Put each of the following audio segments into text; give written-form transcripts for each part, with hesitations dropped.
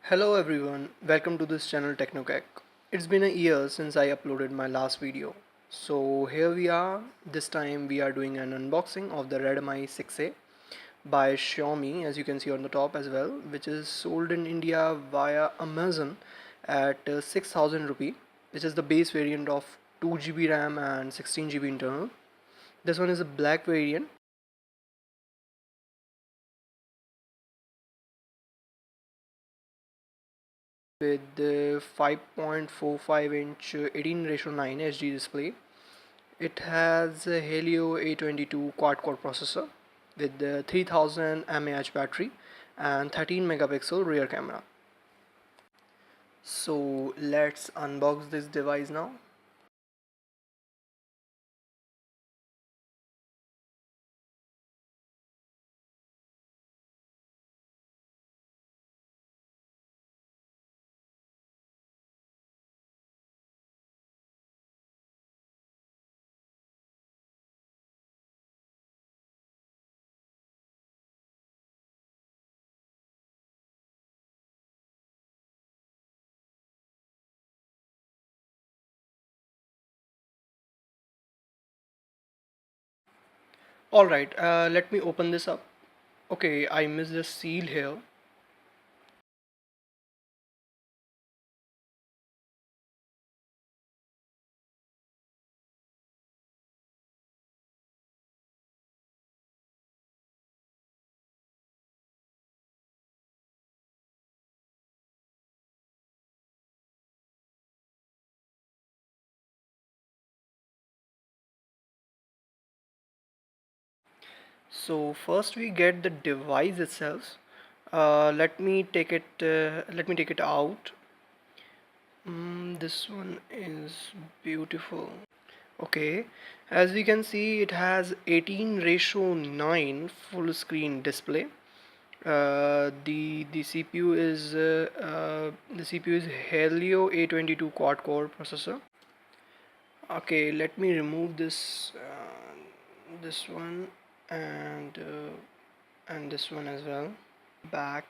Hello everyone, welcome to this channel Technocrack. It's been a year since I uploaded my last video. So here we are, this time we are doing an unboxing of the Redmi 6A by Xiaomi, as you can see on the top as well, which is sold in India via Amazon at 6000 rupee, which is the base variant of 2 GB RAM and 16 GB internal. This one is a black variant with the 5.45-inch 18:9 HD display. It has a Helio A22 quad-core processor with the 3000 mAh battery and 13 megapixel rear camera. So let's unbox this device now. Alright, let me open this up. Okay, I missed the seal here. So first we get the device itself. Let me take it out. This one is beautiful. Okay, as we can see, it has 18:9 full screen display. The CPU is Helio A22 quad core processor. Okay, let me remove this one and this one as well. At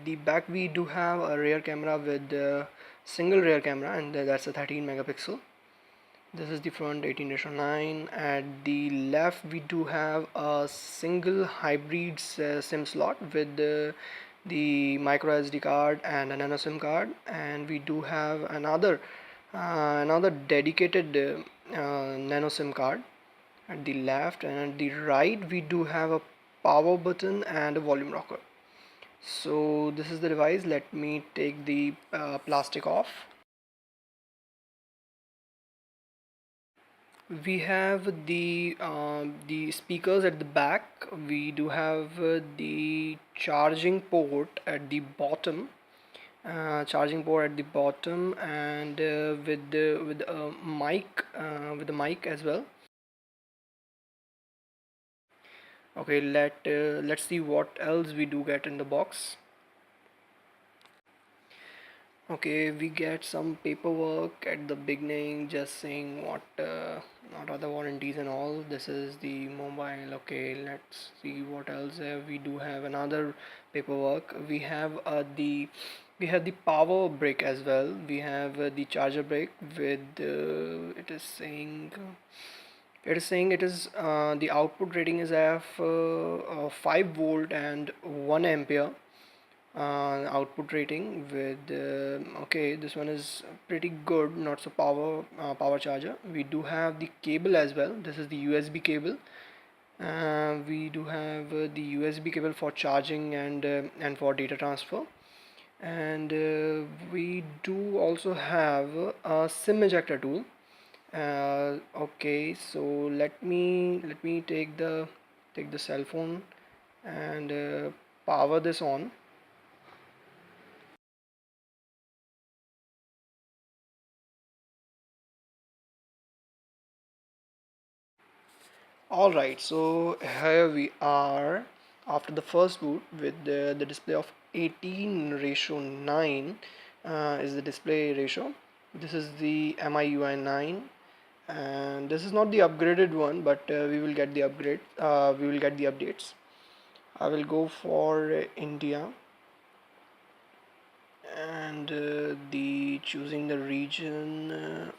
the back we do have a rear camera with single rear camera, and that's a 13 megapixel. This is the front 18:9. At the left we do have a single hybrid SIM slot with the micro SD card and a nano SIM card, and we do have another dedicated nano SIM card at the left, and at the right we do have a power button and a volume rocker. So this is the device. Let me take the plastic off. We have the speakers at the back. We do have the charging port at the bottom, and with a mic, with the mic as well. Okay, let's see what else we do get in the box. Okay, we get some paperwork at the beginning just saying what are the warranties and all. This is the mobile. Okay, let's see what else we do have another paperwork. We have the power brick as well. We have the charger brick with the output rating is of 5 volt and 1 ampere output rating with okay, this one is pretty good, not so power charger. We do have the cable as well. This is the USB cable. We do have the USB cable for charging and for data transfer, and we do also have a SIM ejector tool. Okay, so let me take the cell phone and power this on. Alright, so here we are after the first boot with the display of 18:9 is the display ratio. This is the MIUI 9, and this is not the upgraded one, but we will get the upgrade. We will get the updates. I will go for India. and the choosing the region.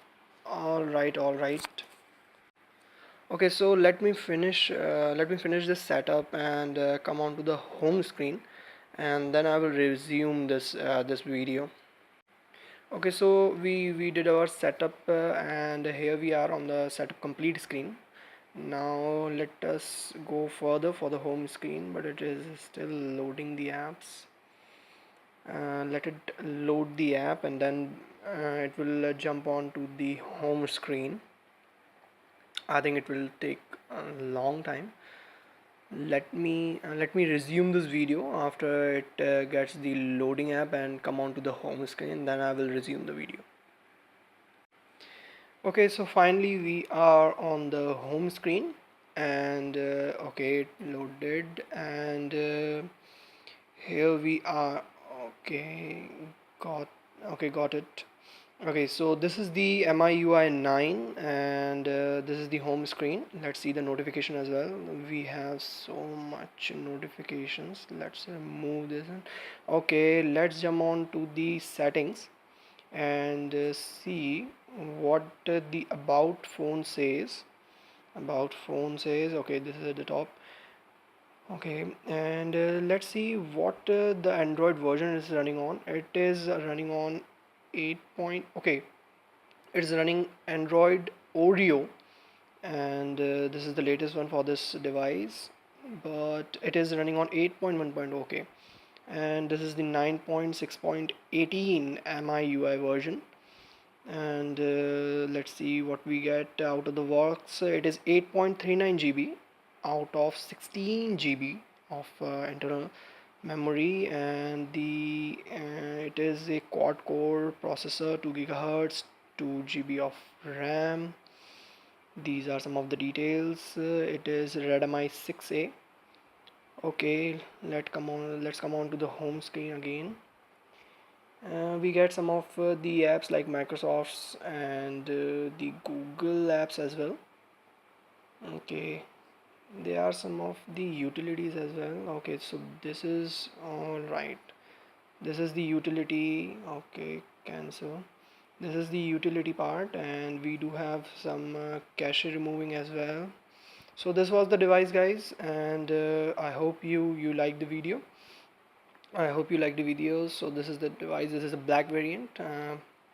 All right, all right. Okay, so let me finish this setup and come on to the home screen, and then I will resume this video. Okay, so we did our setup, and here we are on the setup complete screen. Now let us go further for the home screen, but it is still loading the apps. Let it load the app, and then it will jump on to the home screen. I think it will take a long time. Let me resume this video after it gets the loading app and come on to the home screen, then I will resume the video. Okay, so finally we are on the home screen, and okay, it loaded, and here we are. Okay, got got it. Okay, so this is the MIUI 9, and this is the home screen. Let's see the notification as well. We have so much notifications. Let's remove this one. Okay, let's jump on to the settings and see what the about phone says. About phone says, okay, this is at the top. Okay, and let's see what the Android version is running on. It is running on 8 point. Okay, it's running Android Oreo, and this is the latest one for this device, but it is running on 8.1. Okay, and this is the 9.6.18 MIUI version, and let's see what we get out of the box. It is 8.39 GB out of 16 GB of internal memory, and the it is a quad core processor, 2 gigahertz, 2 GB of RAM. These are some of the details. It is Redmi 6A. Okay, let's come on to the home screen again. We get some of the apps like Microsoft's and the Google apps as well. Okay, there are some of the utilities as well. Okay, so this is all right. This is the utility. Okay, cancel. This is the utility part, and we do have some cache removing as well. So this was the device, guys, and I hope you like the video. I hope you like the videos. So this is the device. This is a black variant,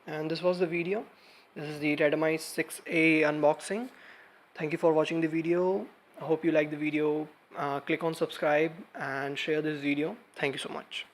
and this was the video. This is the Redmi 6A unboxing. Thank you for watching the video. I hope you like the video. Click on subscribe and share this video. Thank you so much.